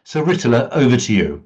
So Ritula, over to you.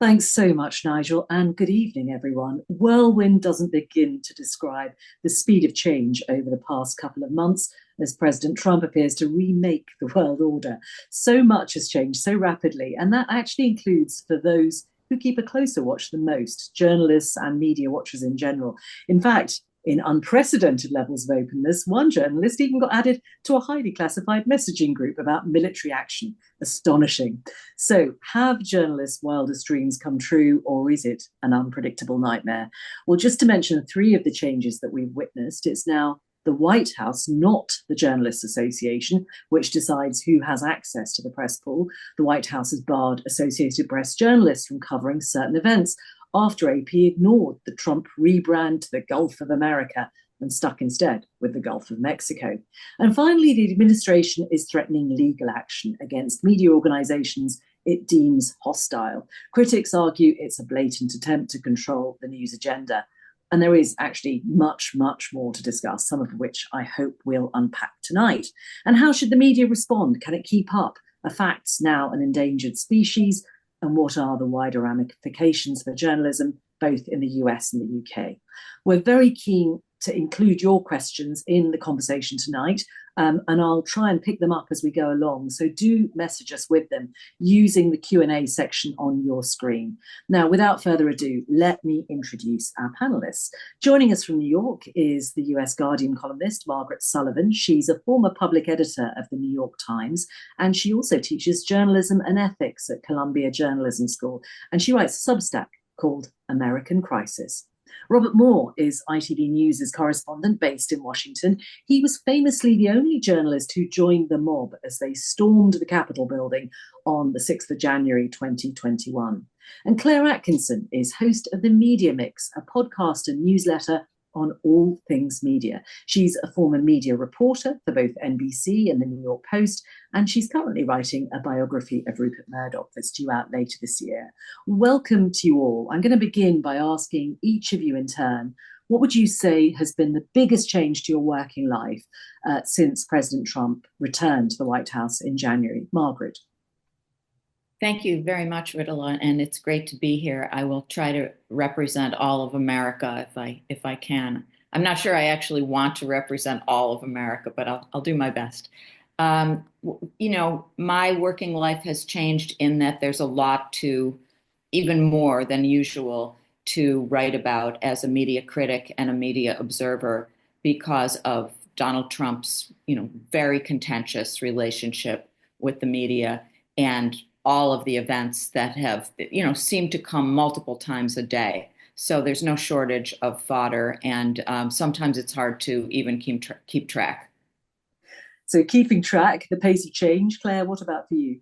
Thanks so much, Nigel, and good evening, everyone. Whirlwind doesn't begin to describe the speed of change over the past couple of months as President Trump appears to remake the world order. So much has changed so rapidly, and that actually includes for those who keep a closer watch than most, journalists and media watchers in general. In fact, in unprecedented levels of openness, one journalist even got added to a highly classified messaging group about military action. Astonishing. So, have journalists' wildest dreams come true, or is it an unpredictable nightmare? Well, just to mention three of the changes that we've witnessed, it's now the White House, not the Journalists Association, which decides who has access to the press pool. The White House has barred Associated Press journalists from covering certain events after AP ignored the Trump rebrand to the Gulf of America and stuck instead with the Gulf of Mexico. And finally, the administration is threatening legal action against media organizations it deems hostile. Critics argue it's a blatant attempt to control the news agenda. And there is actually much, much more to discuss, some of which I hope we'll unpack tonight. And how should the media respond? Can it keep up? Are facts now an endangered species? And what are the wider ramifications for journalism, both in the US and the UK? We're very keen to include your questions in the conversation tonight, and I'll try and pick them up as we go along. So do message us with them using the Q&A section on your screen. Now, without further ado, let me introduce our panelists. Joining us from New York is the US Guardian columnist, Margaret Sullivan. She's a former public editor of the New York Times, and she also teaches journalism and ethics at Columbia Journalism School, and she writes a Substack called American Crisis. Robert Moore is ITV News' correspondent based in Washington. He was famously the only journalist who joined the mob as they stormed the Capitol building on the 6th of January 2021. And Claire Atkinson is host of The Media Mix, a podcast and newsletter on all things media. She's a former media reporter for both NBC and the New York Post, and she's currently writing a biography of Rupert Murdoch that's due out later this year. Welcome to you all. I'm going to begin by asking each of you in turn, what would you say has been the biggest change to your working life since President Trump returned to the White House in January? Margaret. Thank you very much, Ritula, and it's great to be here. I will try to represent all of America if I can. I'm not sure I actually want to represent all of America, but I'll do my best. My working life has changed in that there's a lot to, even more than usual, to write about as a media critic and a media observer because of Donald Trump's, very contentious relationship with the media and all of the events that have, seemed to come multiple times a day. So there's no shortage of fodder, and sometimes it's hard to even keep track. So keeping track, the pace of change. Claire, what about for you?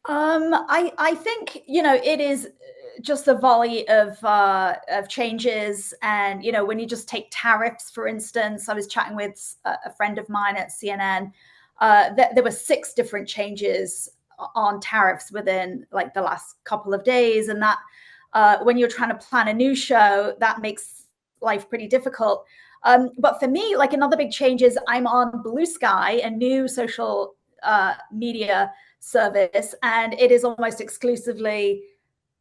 I think, it is just a volley of changes. And, when you just take tariffs, for instance, I was chatting with a friend of mine at CNN. There were 6 different changes on tariffs within the last couple of days. And that when you're trying to plan a new show, that makes life pretty difficult. But for me, another big change is I'm on Blue Sky, a new social media service, and it is almost exclusively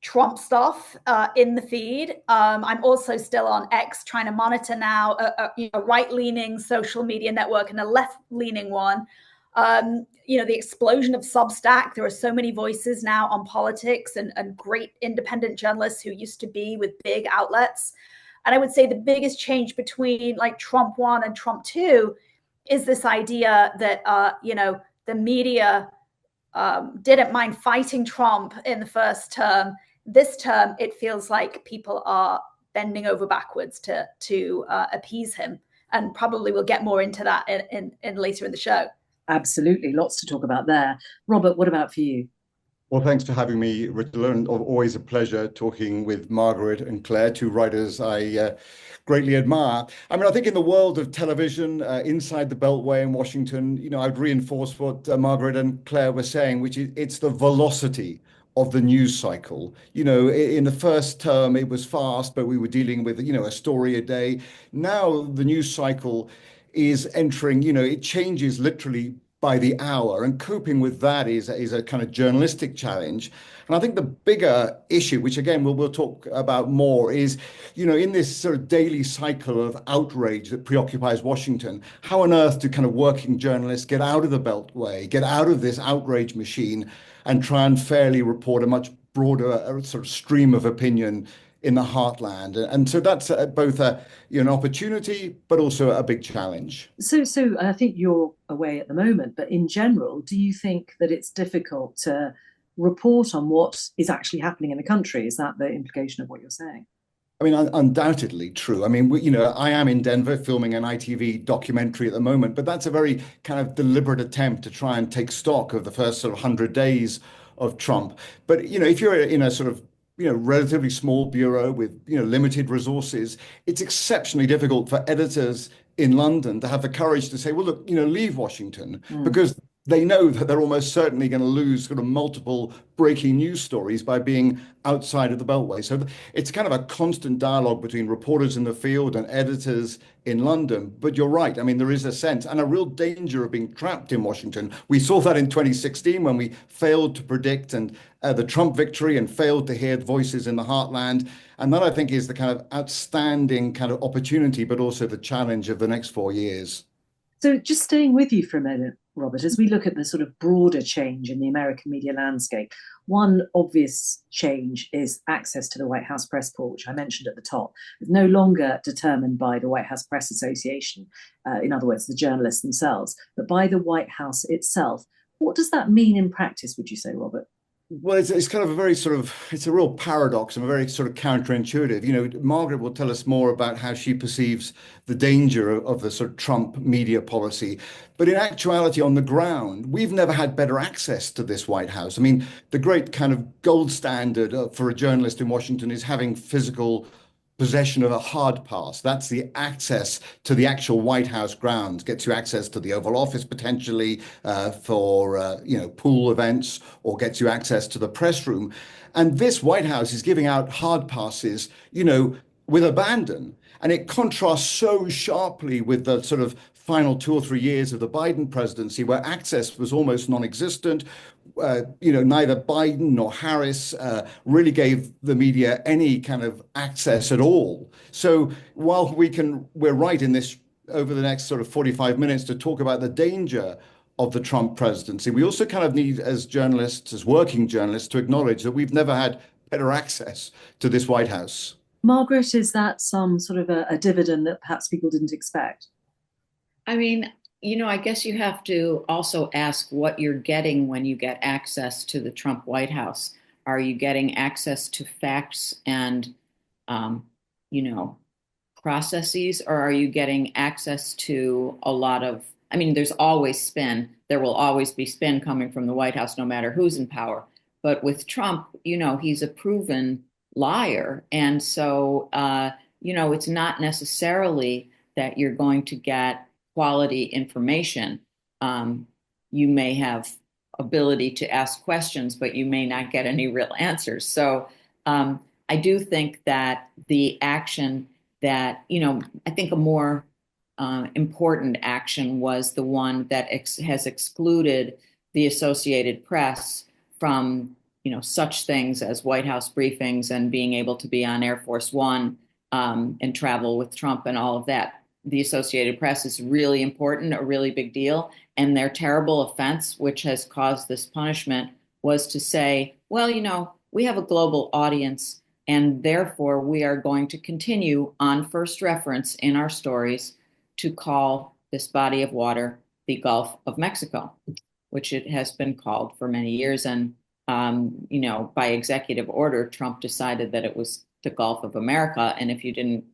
Trump stuff in the feed. I'm also still on X, trying to monitor now a right-leaning social media network and a left-leaning one. The explosion of Substack. There are so many voices now on politics and great independent journalists who used to be with big outlets. And I would say the biggest change between Trump 1 and Trump 2 is this idea that, the media didn't mind fighting Trump in the first term. This term, it feels like people are bending over backwards to appease him. And probably we'll get more into that in later in the show. Absolutely. Lots to talk about there. Robert, what about for you? Well, thanks for having me, Ritula, and always a pleasure talking with Margaret and Claire, 2 writers I greatly admire. I think in the world of television, inside the Beltway in Washington, I'd reinforce what Margaret and Claire were saying, which is it's the velocity of the news cycle. In the first term, it was fast, but we were dealing with, a story a day. Now the news cycle is entering, it changes literally by the hour, and coping with that is a kind of journalistic challenge. And I think the bigger issue, which again we'll talk about more, is, in this sort of daily cycle of outrage that preoccupies Washington, how on earth do kind of working journalists get out of the Beltway, get out of this outrage machine, and try and fairly report a much broader sort of stream of opinion in the heartland? And so that's both an opportunity, but also a big challenge. So I think you're away at the moment, but in general, do you think that it's difficult to report on what is actually happening in the country? Is that the implication of what you're saying? I mean, undoubtedly true. I mean, I am in Denver filming an ITV documentary at the moment, but that's a very kind of deliberate attempt to try and take stock of the first sort of 100 days of Trump. But, if you're in a sort of relatively small bureau with, limited resources, it's exceptionally difficult for editors in London to have the courage to say, well, look, leave Washington, because they know that they're almost certainly going to lose sort of multiple breaking news stories by being outside of the Beltway. So it's kind of a constant dialogue between reporters in the field and editors in London. But you're right. I mean, there is a sense and a real danger of being trapped in Washington. We saw that in 2016 when we failed to predict the Trump victory and failed to hear voices in the heartland. And that, I think, is the kind of outstanding kind of opportunity, but also the challenge of the next 4 years. So just staying with you for a minute, Robert, as we look at the sort of broader change in the American media landscape, one obvious change is access to the White House press pool, which I mentioned at the top. It's no longer determined by the White House Press Association, in other words, the journalists themselves, but by the White House itself. What does that mean in practice, would you say, Robert? Well, it's kind of a very sort of, it's a real paradox and a very sort of counterintuitive. Margaret will tell us more about how she perceives the danger of the sort of Trump media policy. But in actuality, on the ground, we've never had better access to this White House. I mean, the great kind of gold standard for a journalist in Washington is having physical possession of a hard pass. That's the access to the actual White House grounds, gets you access to the Oval Office potentially for pool events, or gets you access to the press room. And this White House is giving out hard passes, with abandon. And it contrasts so sharply with the sort of final 2 or 3 years of the Biden presidency, where access was almost non-existent. Neither Biden nor Harris really gave the media any kind of access at all. So while we're right in this over the next sort of 45 minutes to talk about the danger of the Trump presidency, we also kind of need, as journalists, as working journalists, to acknowledge that we've never had better access to this White House. Margaret, is that some sort of a dividend that perhaps people didn't expect? I mean, I guess you have to also ask what you're getting when you get access to the Trump White House. Are you getting access to facts and, processes, or are you getting access to a lot of, there's always spin. There will always be spin coming from the White House, no matter who's in power. But with Trump, he's a proven liar. And so, it's not necessarily that you're going to get quality information. You may have ability to ask questions, but you may not get any real answers. So I do think that the action that, I think a more important action was the one that has excluded the Associated Press from, such things as White House briefings and being able to be on Air Force One and travel with Trump and all of that. The Associated Press is really important, a really big deal. And their terrible offense, which has caused this punishment, was to say, well, we have a global audience, and therefore we are going to continue on first reference in our stories to call this body of water the Gulf of Mexico, which it has been called for many years. And, by executive order, Trump decided that it was the Gulf of America. And if you didn't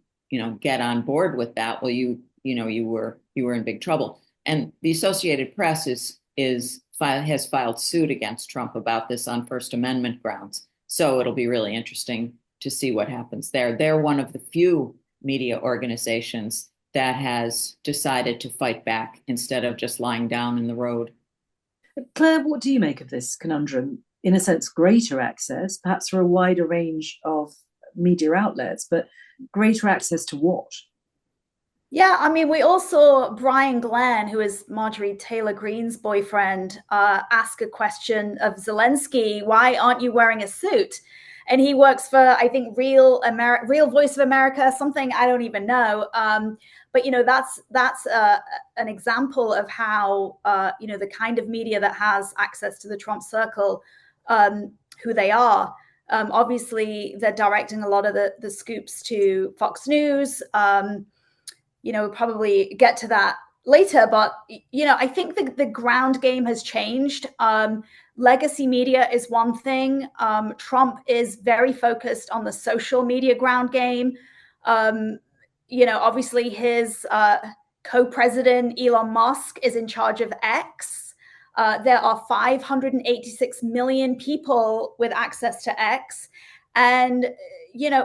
get on board with that, well, you were in big trouble. And the Associated Press has filed suit against Trump about this on First Amendment grounds. So it'll be really interesting to see what happens there. They're one of the few media organizations that has decided to fight back instead of just lying down in the road. Claire, what do you make of this conundrum? In a sense, greater access, perhaps for a wider range of media outlets, but greater access to what? Yeah, I mean, we all saw Brian Glenn, who is Marjorie Taylor Greene's boyfriend, ask a question of Zelensky, why aren't you wearing a suit? And he works for, I think, Real Voice of America, something I don't even know. But, you know, that's an example of how, you know, the kind of media that has access to the Trump circle, who they are. Obviously, they're directing a lot of the scoops to Fox News. You know, we'll probably get to that later, but, you know, I think the ground game has changed. Legacy media is one thing. Trump is very focused on the social media ground game. You know, obviously his co-president, Elon Musk, is in charge of X. There are 586 million people with access to X. And, you know,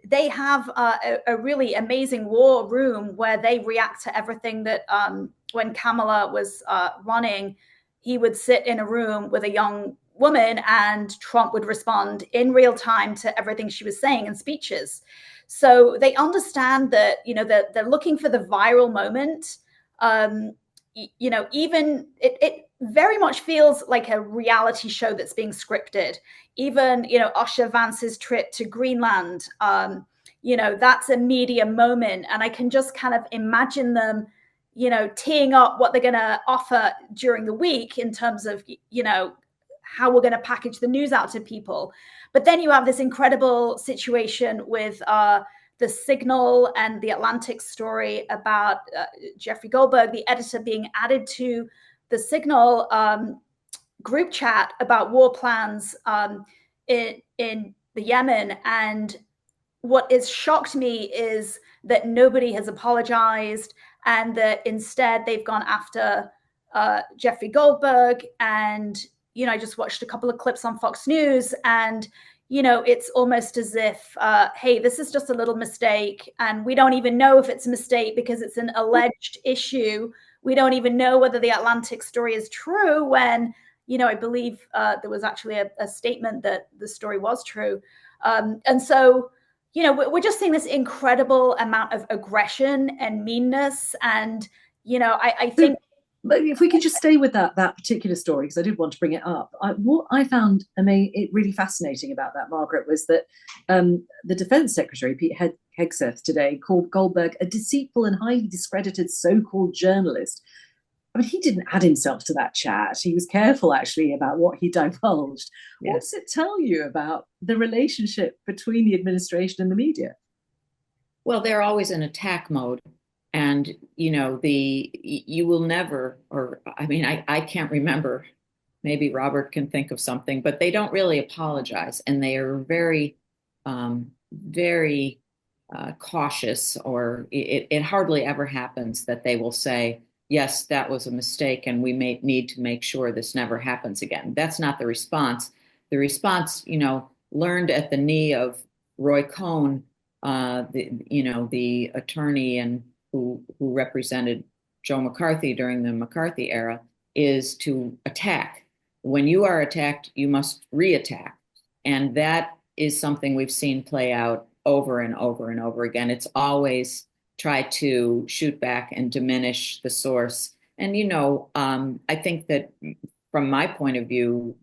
they have a really amazing war room where they react to everything that when Kamala was running, he would sit in a room with a young woman and Trump would respond in real time to everything she was saying in speeches. So they understand that, you know, they're looking for the viral moment. You know, even it very much feels like a reality show that's being scripted. Even, you know, Usher Vance's trip to Greenland, you know, that's a media moment. And I can just kind of imagine them, you know, teeing up what they're going to offer during the week in terms of, you know, how we're going to package the news out to people. But then you have this incredible situation with the Signal and the Atlantic story about Jeffrey Goldberg, the editor, being added to the Signal group chat about war plans in the Yemen. And what has shocked me is that nobody has apologized and that instead they've gone after Jeffrey Goldberg. And, you know, I just watched a couple of clips on Fox News and, you know, it's almost as if, hey, this is just a little mistake. And we don't even know if it's a mistake because it's an alleged issue. We don't even know whether the Atlantic story is true when, you know, I believe there was actually a statement that the story was true. And so, you know, we're just seeing this incredible amount of aggression and meanness. And, you know, I think... But if we could just stay with that particular story, because I did want to bring it up. What I found it really fascinating about that, Margaret, was that the Defense Secretary, Pete Hegseth, today called Goldberg a deceitful and highly discredited so-called journalist. I mean, he didn't add himself to that chat. He was careful, actually, about what he divulged. Yeah. What does it tell you about the relationship between the administration and the media? Well, they're always in attack mode. And, you know, you will never, or I mean, I can't remember, maybe Robert can think of something, but they don't really apologize. And they are very, very cautious, or it hardly ever happens that they will say, yes, that was a mistake and we may need to make sure this never happens again. That's not the response. The response, you know, learned at the knee of Roy Cohn, the attorney and who represented Joe McCarthy during the McCarthy era, is to attack. When you are attacked, you must re-attack. And that is something we've seen play out over and over and over again. It's always try to shoot back and diminish the source. And, you know, I think that from my point of view,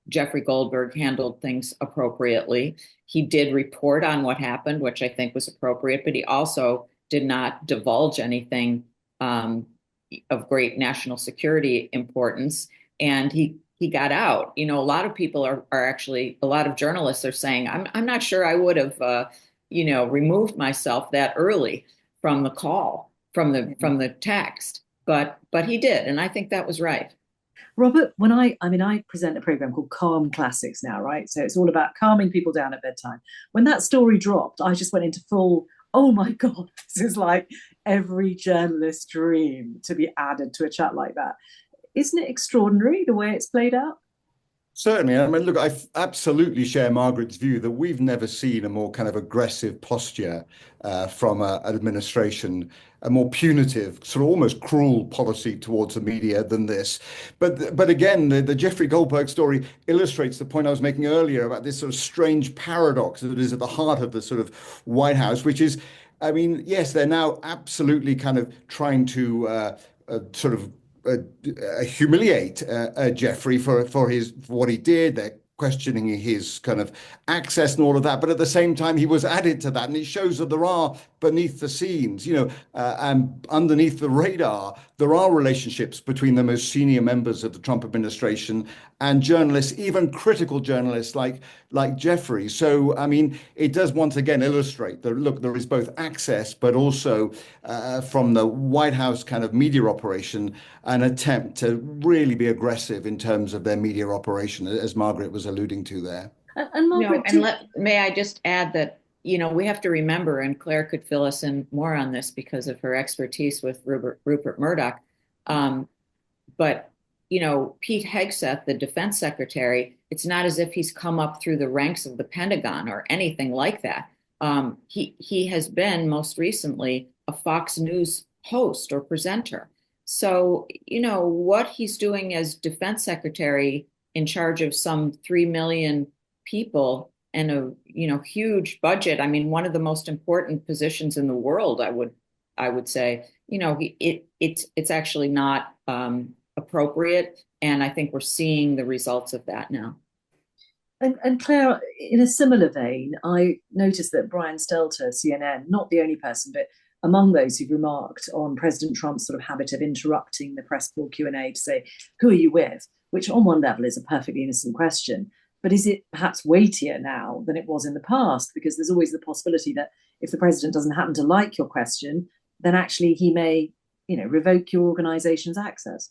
Jeffrey Goldberg handled things appropriately. He did report on what happened, which I think was appropriate, but he also did not divulge anything of great national security importance. And he got out. You know, a lot of people are actually, a lot of journalists are saying, I'm not sure I would have, removed myself that early from the call, from the text, but he did. And I think that was right. Robert, when I present a program called Calm Classics now, right? So it's all about calming people down at bedtime. When that story dropped, I just went into full, oh my God, this is like every journalist's dream to be added to a chat like that. Isn't it extraordinary the way it's played out? Certainly. I mean, look, I absolutely share Margaret's view that we've never seen a more kind of aggressive posture from an administration, a more punitive, sort of almost cruel policy towards the media than this. But again, the Jeffrey Goldberg story illustrates the point I was making earlier about this sort of strange paradox that is at the heart of the sort of White House, which is I mean, yes, they're now absolutely kind of trying to sort of humiliate Jeffrey for what he did. They're questioning his kind of access and all of that, but at the same time, he was added to that, and it shows that there are beneath the scenes, and underneath the radar, there are relationships between the most senior members of the Trump administration and journalists, even critical journalists like Jeffrey. So, I mean, it does once again illustrate that, look, there is both access, but also from the White House kind of media operation, an attempt to really be aggressive in terms of their media operation, as Margaret was alluding to there. And Margaret, may I just add that, we have to remember, and Claire could fill us in more on this because of her expertise with Rupert Murdoch. But, Pete Hegseth, the defense secretary, it's not as if he's come up through the ranks of the Pentagon or anything like that. He has been most recently a Fox News host or presenter. So, what he's doing as defense secretary in charge of some 3 million people and a huge budget. I mean, one of the most important positions in the world, I would say, it's actually not appropriate. And I think we're seeing the results of that now. And Claire, in a similar vein, I noticed that Brian Stelter, CNN, not the only person, but among those who've remarked on President Trump's sort of habit of interrupting the press corps Q&A to say, who are you with? Which on one level is a perfectly innocent question. But is it perhaps weightier now than it was in the past? Because there's always the possibility that if the president doesn't happen to like your question, then actually he may, revoke your organization's access.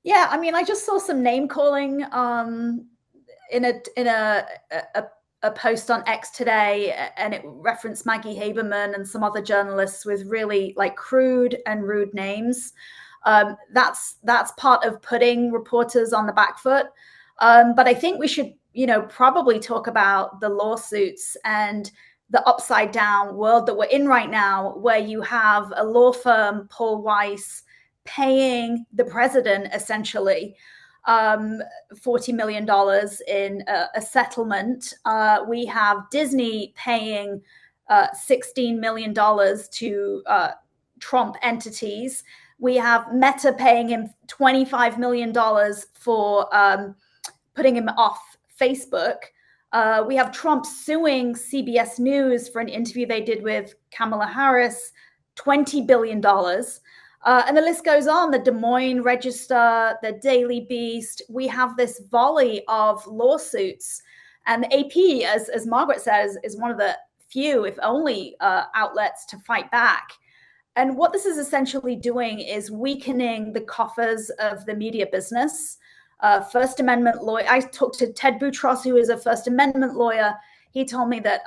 Yeah, I mean, I just saw some name calling in a post on X today, and it referenced Maggie Haberman and some other journalists with really crude and rude names. That's part of putting reporters on the back foot. But I think we should, probably talk about the lawsuits and the upside down world that we're in right now, where you have a law firm, Paul Weiss, paying the president essentially $40 million in a settlement. We have Disney paying $16 million to Trump entities. We have Meta paying him $25 million for putting him off Facebook. We have Trump suing CBS News for an interview they did with Kamala Harris, $20 billion. And the list goes on, the Des Moines Register, the Daily Beast. We have this volley of lawsuits. And the AP, as Margaret says, is one of the few, if only, outlets to fight back. And what this is essentially doing is weakening the coffers of the media business. First Amendment lawyer, I talked to Ted Boutros, who is a First Amendment lawyer. He told me that,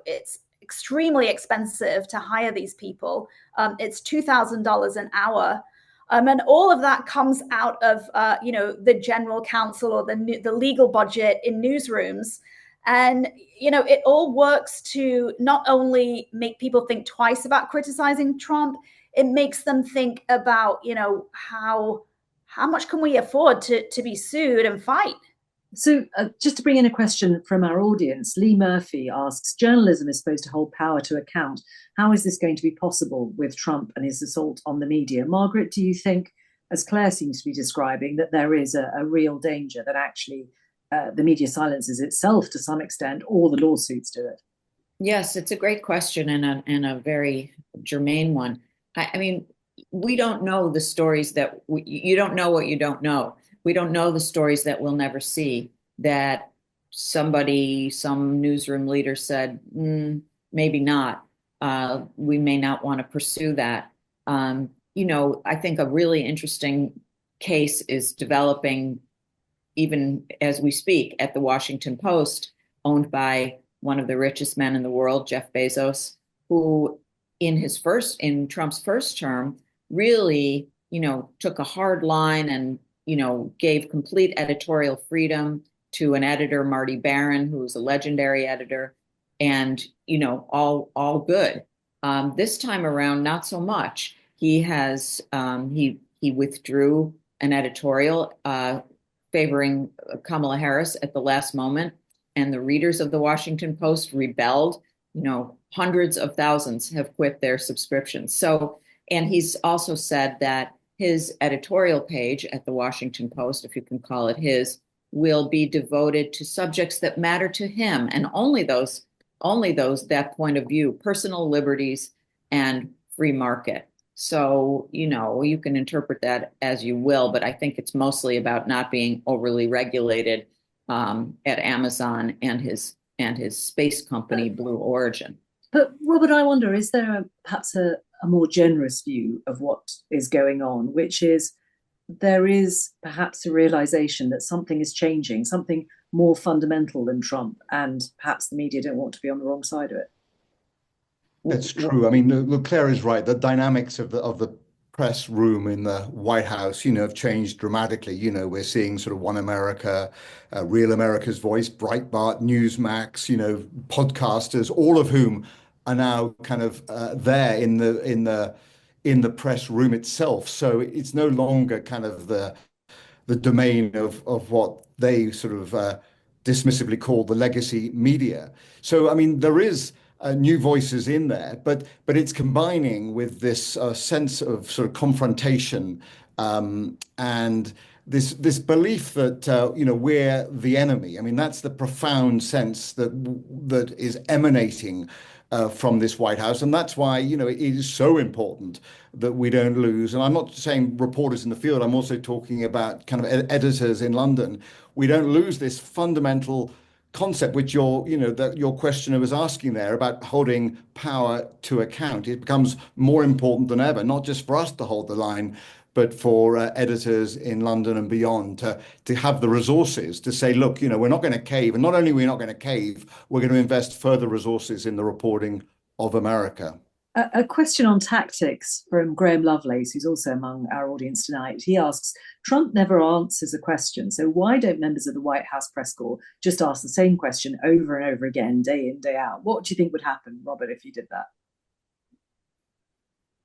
it's extremely expensive to hire these people. It's $2,000 an hour. And all of that comes out of, the general counsel or the legal budget in newsrooms. And, it all works to not only make people think twice about criticizing Trump, it makes them think about, how much can we afford to be sued and fight? So just to bring in a question from our audience, Lee Murphy asks, journalism is supposed to hold power to account. How is this going to be possible with Trump and his assault on the media? Margaret, do you think, as Claire seems to be describing, that there is a real danger that actually the media silences itself to some extent, or the lawsuits do it? Yes, it's a great question and a very germane one. I mean, we don't know the stories that you don't know what you don't know. We don't know the stories that we'll never see, that some newsroom leader said, maybe not. We may not want to pursue that. I think a really interesting case is developing even as we speak at the Washington Post, owned by one of the richest men in the world, Jeff Bezos, who in Trump's first term really, took a hard line and, gave complete editorial freedom to an editor, Marty Baron, who was a legendary editor, and, all good. This time around, not so much. He has, he withdrew an editorial favoring Kamala Harris at the last moment, and the readers of the Washington Post rebelled. hundreds of thousands have quit their subscriptions. So, and he's also said that his editorial page at the Washington Post, if you can call it his, will be devoted to subjects that matter to him, and only those that point of view, personal liberties and free market. So, you can interpret that as you will, but I think it's mostly about not being overly regulated at Amazon and his space company, Blue Origin. But Robert, I wonder, is there perhaps a more generous view of what is going on, which is there is perhaps a realization that something is changing, something more fundamental than Trump, and perhaps the media don't want to be on the wrong side of it? That's true. I mean, look, Claire is right. The dynamics of the press room in the White House, have changed dramatically. We're seeing sort of One America, Real America's Voice, Breitbart, Newsmax, podcasters, all of whom are now kind of there in the press room itself. So it's no longer kind of the domain of what they sort of dismissively call the legacy media. So I mean, there is new voices in there, but it's combining with this sense of sort of confrontation and this belief that we're the enemy. I mean, that's the profound sense that is emanating from this White House, and that's why it is so important that we don't lose. And I'm not saying reporters in the field. I'm also talking about kind of editors in London. We don't lose this fundamental concept, which your questioner was asking there about holding power to account. It becomes more important than ever, not just for us to hold the line, but for editors in London and beyond to have the resources to say, look, we're not going to cave. And not only are we not going to cave, we're going to invest further resources in the reporting of America. A question on tactics from Graham Lovelace, who's also among our audience tonight. He asks, Trump never answers a question, so why don't members of the White House press corps just ask the same question over and over again, day in, day out? What do you think would happen, Robert, if you did that?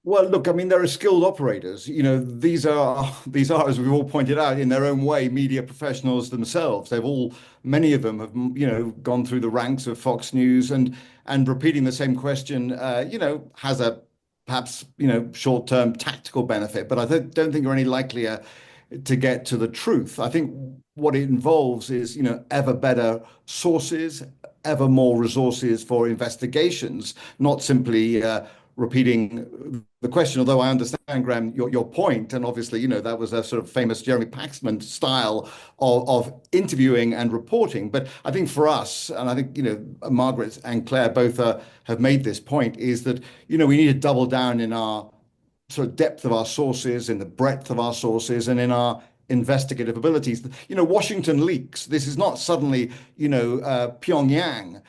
Well, look, I mean, there are skilled operators. These are, as we've all pointed out, in their own way, media professionals themselves. Many of them have, gone through the ranks of Fox News, and repeating the same question, has a perhaps, short-term tactical benefit. But I don't think you're any likelier to get to the truth. I think what it involves is, ever better sources, ever more resources for investigations, not simply repeating the question, although I understand, Graham, your point. And obviously, that was a sort of famous Jeremy Paxman style of interviewing and reporting. But I think for us, and I think, Margaret and Claire both have made this point, is that, we need to double down in our sort of depth of our sources, in the breadth of our sources, and in our investigative abilities. Washington leaks. This is not suddenly, Pyongyang.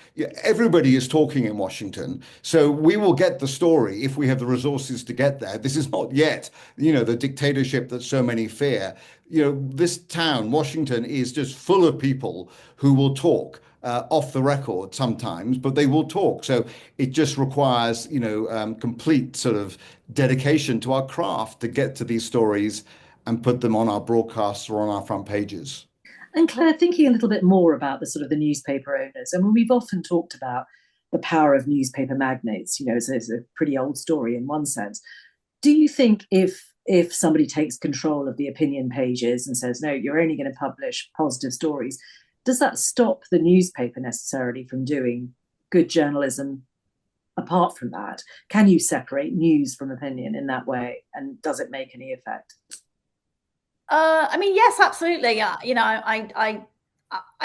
Everybody is talking in Washington. So we will get the story if we have the resources to get there. This is not yet, the dictatorship that so many fear. This town, Washington, is just full of people who will talk off the record sometimes, but they will talk. So it just requires, complete sort of dedication to our craft to get to these stories and put them on our broadcasts or on our front pages. And Claire, thinking a little bit more about the sort of the newspaper owners, and we've often talked about the power of newspaper magnates, it's a pretty old story in one sense. Do you think if somebody takes control of the opinion pages and says, no, you're only going to publish positive stories, does that stop the newspaper necessarily from doing good journalism apart from that? Can you separate news from opinion in that way? And does it make any effect? I mean, yes, absolutely. I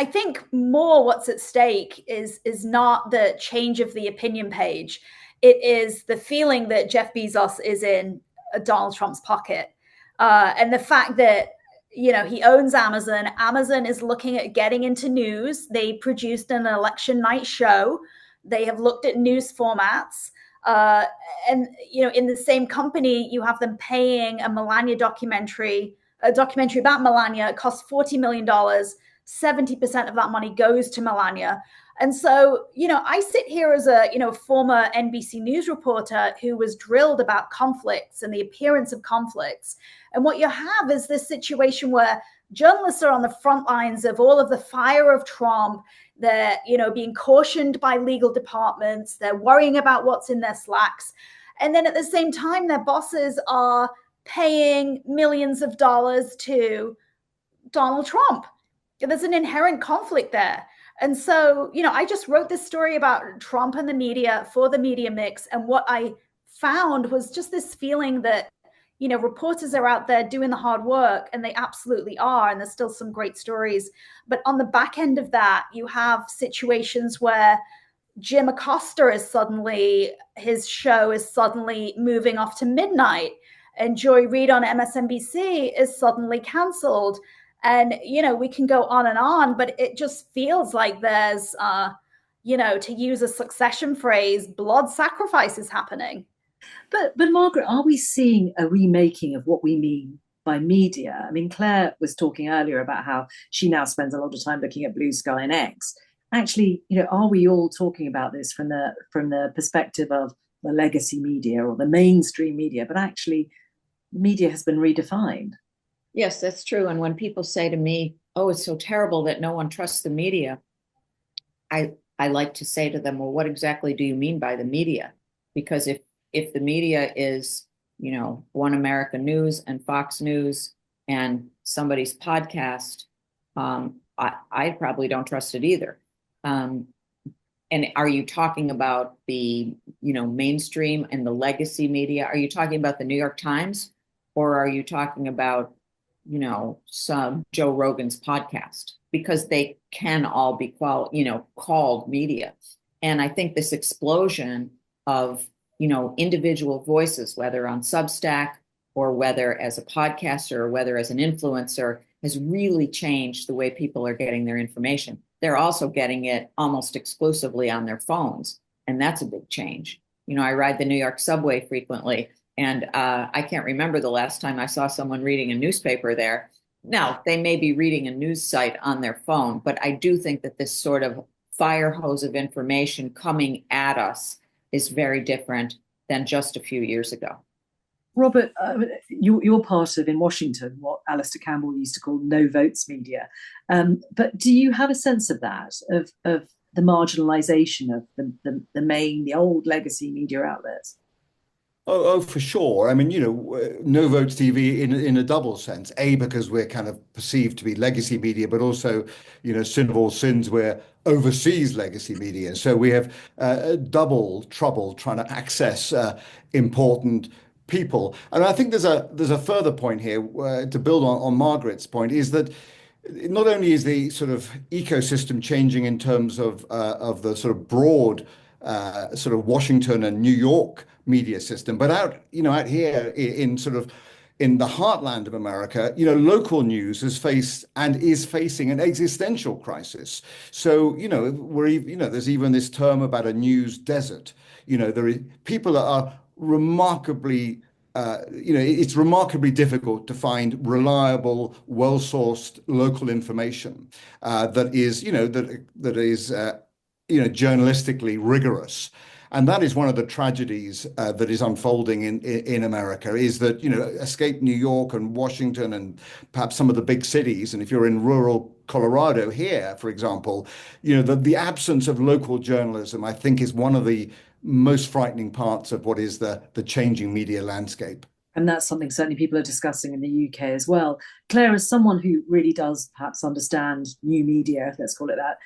think more what's at stake is not the change of the opinion page. It is the feeling that Jeff Bezos is in Donald Trump's pocket, and the fact that he owns Amazon. Amazon is looking at getting into news. They produced an election night show. They have looked at news formats. And in the same company, you have them paying a Melania documentary about Melania. It costs $40 million. 70% of that money goes to Melania. And so, I sit here as a, former NBC News reporter who was drilled about conflicts and the appearance of conflicts. And what you have is this situation where journalists are on the front lines of all of the fire of Trump. They're, being cautioned by legal departments. They're worrying about what's in their Slacks. And then at the same time, their bosses are paying millions of dollars to Donald Trump. There's an inherent conflict there. And so, I just wrote this story about Trump and the media for the media mix. And what I found was just this feeling that, reporters are out there doing the hard work, and they absolutely are. And there's still some great stories. But on the back end of that, you have situations where Jim Acosta his show is suddenly moving off to midnight, and Joy Reid on MSNBC is suddenly canceled. And, we can go on, but it just feels like there's, to use a Succession phrase, blood sacrifice is happening. But Margaret, are we seeing a remaking of what we mean by media? I mean, Claire was talking earlier about how she now spends a lot of time looking at Blue Sky and X. Actually, are we all talking about this from the perspective of the legacy media or the mainstream media? But actually, media has been redefined. Yes, that's true. And when people say to me, "Oh, it's so terrible that no one trusts the media," I like to say to them, "Well, what exactly do you mean by the media?" Because if the media is, One America News and Fox News and somebody's podcast, I probably don't trust it either. And are you talking about the, mainstream and the legacy media? Are you talking about the New York Times, or are you talking about, some Joe Rogan's podcast? Because they can all be called media. And I think this explosion of, individual voices, whether on Substack or whether as a podcaster or whether as an influencer, has really changed the way people are getting their information. They're also getting it almost exclusively on their phones. And that's a big change. I ride the New York subway frequently, and I can't remember the last time I saw someone reading a newspaper there. Now, they may be reading a news site on their phone, but I do think that this sort of fire hose of information coming at us is very different than just a few years ago. Robert, you're part of, in Washington, what Alistair Campbell used to call no votes media. But do you have a sense of that, of the marginalization of the old legacy media outlets? Oh, for sure. I mean, no votes TV in a double sense. A, because we're kind of perceived to be legacy media, but also, sin of all sins, we're overseas legacy media. So we have double trouble trying to access important people. And I think there's a further point here to build on Margaret's point, is that not only is the sort of ecosystem changing in terms of the sort of broad sort of Washington and New York media system, but out here in the heartland of America, local news has faced and is facing an existential crisis. So, there's even this term about a news desert. People that are remarkably it's remarkably difficult to find reliable, well-sourced local information that is journalistically rigorous. And that is one of the tragedies that is unfolding in America, is that, escape New York and Washington and perhaps some of the big cities. And if you're in rural Colorado here, for example, the absence of local journalism, I think, is one of the most frightening parts of what is the changing media landscape. And that's something certainly people are discussing in the UK as well. Claire, as someone who really does perhaps understand new media, let's call it that,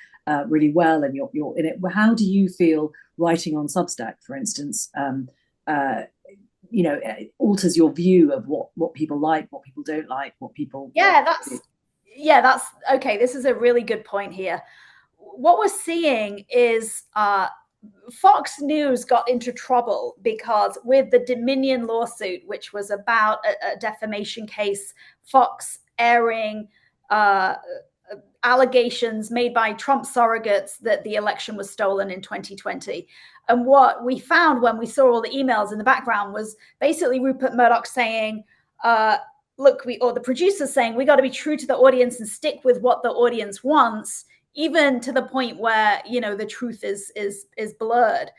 really well, and you're in it, how do you feel writing on Substack, for instance, alters your view of what people like, what people don't like, what people... That's okay. This is a really good point here. What we're seeing is Fox News got into trouble because with the Dominion lawsuit, which was about a defamation case, Fox airing allegations made by Trump surrogates that the election was stolen in 2020. And what we found when we saw all the emails in the background was basically Rupert Murdoch saying, or the producers saying, we got to be true to the audience and stick with what the audience wants, even to the point where, the truth is blurred.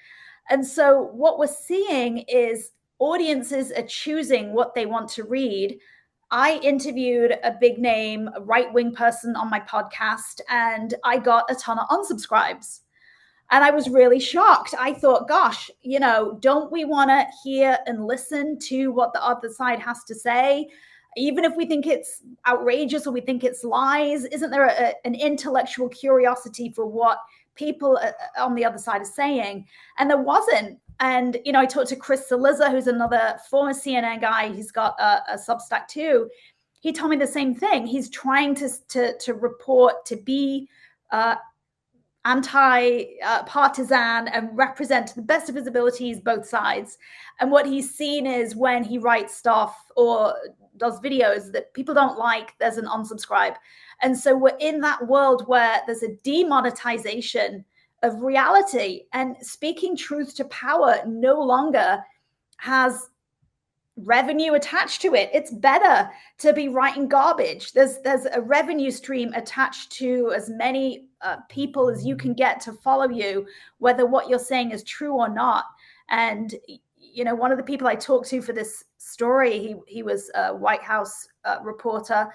And so what we're seeing is audiences are choosing what they want to read, I interviewed a big name, a right-wing person on my podcast, and I got a ton of unsubscribes. And I was really shocked. I thought, gosh, don't we want to hear and listen to what the other side has to say? Even if we think it's outrageous or we think it's lies, isn't there an intellectual curiosity for what people on the other side are saying? And there wasn't. And, I talked to Chris Cillizza, who's another former CNN guy. He's got a Substack too. He told me the same thing. He's trying to report, to be anti-partisan and represent to the best of his abilities both sides. And what he's seen is when he writes stuff or does videos that people don't like, there's an unsubscribe. And so we're in that world where there's a demonetization of reality, and speaking truth to power no longer has revenue attached to it. It's better to be writing garbage. There's a revenue stream attached to as many people as you can get to follow you, whether what you're saying is true or not. And one of the people I talked to for this story, he was a White House reporter,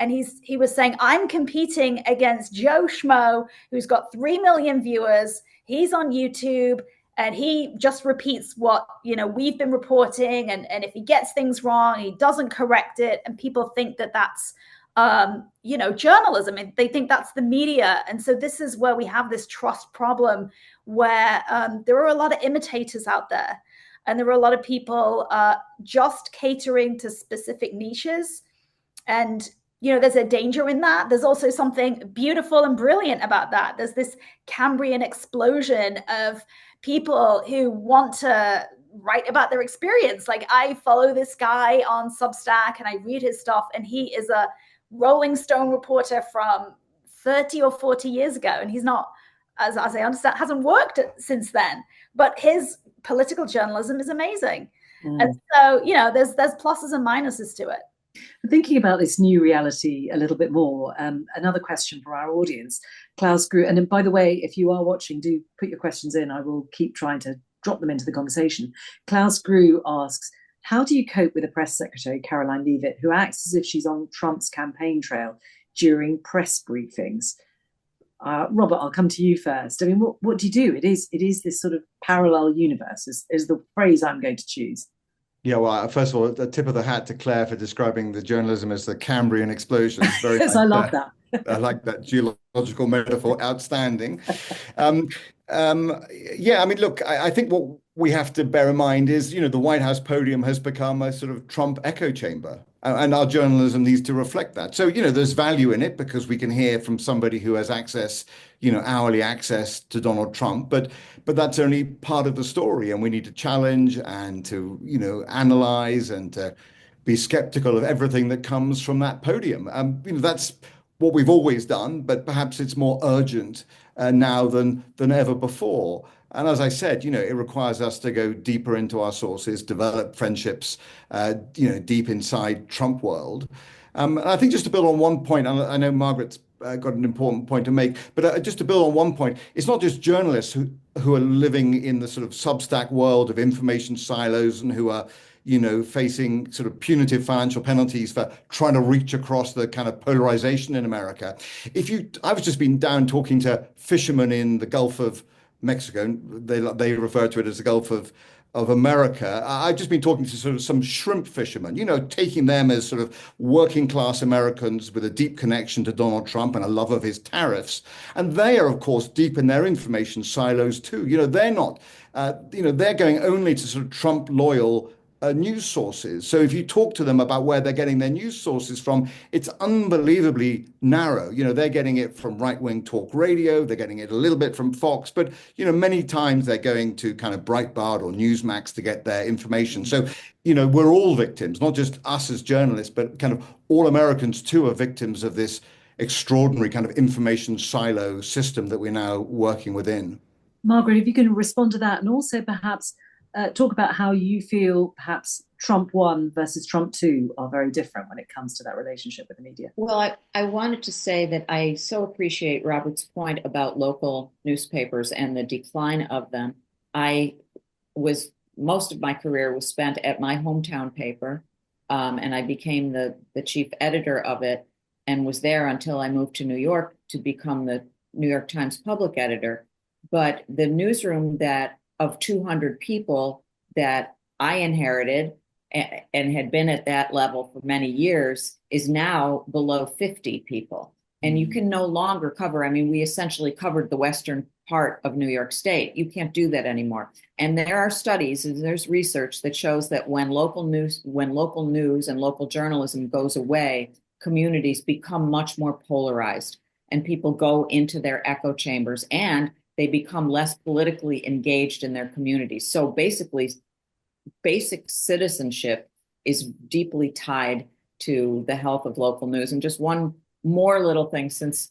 and he was saying, I'm competing against Joe Schmo, who's got 3 million viewers. He's on YouTube, and he just repeats what, we've been reporting. And if he gets things wrong, he doesn't correct it. And people think that that's, journalism. And they think that's the media. And so this is where we have this trust problem, where there are a lot of imitators out there. And there are a lot of people just catering to specific niches. And there's a danger in that. There's also something beautiful and brilliant about that. There's this Cambrian explosion of people who want to write about their experience. Like, I follow this guy on Substack and I read his stuff, and he is a Rolling Stone reporter from 30 or 40 years ago. And he's not, as I understand, hasn't worked since then. But his political journalism is amazing. And so, there's pluses and minuses to it. Thinking about this new reality a little bit more, another question for our audience, Klaus Grew, and by the way, if you are watching, do put your questions in. I will keep trying to drop them into the conversation. Klaus Grew asks, how do you cope with a press secretary, Caroline Leavitt, who acts as if she's on Trump's campaign trail during press briefings? Robert, I'll come to you first. I mean, what do you do? It is this sort of parallel universe, is the phrase I'm going to choose. Yeah, well, first of all, a tip of the hat to Claire for describing the journalism as the Cambrian explosion. Very yes, I love that. I like that geological metaphor. Outstanding. Yeah, I mean, look, I think what we have to bear in mind is, the White House podium has become a sort of Trump echo chamber, and our journalism needs to reflect that. So, there's value in it because we can hear from somebody who has access, hourly access to Donald Trump, but that's only part of the story, and we need to challenge and to, analyze and to be skeptical of everything that comes from that podium. That's what we've always done, but perhaps it's more urgent now than ever before. And as I said, it requires us to go deeper into our sources, develop friendships, deep inside Trump world. And I think just to build on one point, and I know Margaret's got an important point to make, but just to build on one point, it's not just journalists who are living in the sort of Substack world of information silos and who are facing sort of punitive financial penalties for trying to reach across the kind of polarization in America. I've just been down talking to fishermen in the Gulf of Mexico. They refer to it as the Gulf of America. I've just been talking to sort of some shrimp fishermen, taking them as sort of working class Americans with a deep connection to Donald Trump and a love of his tariffs. And they are, of course, deep in their information silos too. They're not, they're going only to sort of Trump loyal news sources. So if you talk to them about where they're getting their news sources from, it's unbelievably narrow. They're getting it from right-wing talk radio, they're getting it a little bit from Fox, but many times they're going to kind of Breitbart or Newsmax to get their information. So we're all victims, not just us as journalists, but kind of all Americans too are victims of this extraordinary kind of information silo system that we're now working within. Margaret, if you can respond to that, and also perhaps talk about how you feel perhaps Trump 1 versus Trump 2 are very different when it comes to that relationship with the media. Well, I wanted to say that I so appreciate Robert's point about local newspapers and the decline of them. Most of my career was spent at my hometown paper, and I became the chief editor of it and was there until I moved to New York to become the New York Times public editor. But the newsroom that of 200 people that I inherited and had been at that level for many years is now below 50 people. And you can no longer cover, I mean, we essentially covered the western part of New York State. You can't do that anymore. And there are studies and there's research that shows that when local news and local journalism goes away, communities become much more polarized and people go into their echo chambers and they become less politically engaged in their communities. So basically, basic citizenship is deeply tied to the health of local news. And just one more little thing, since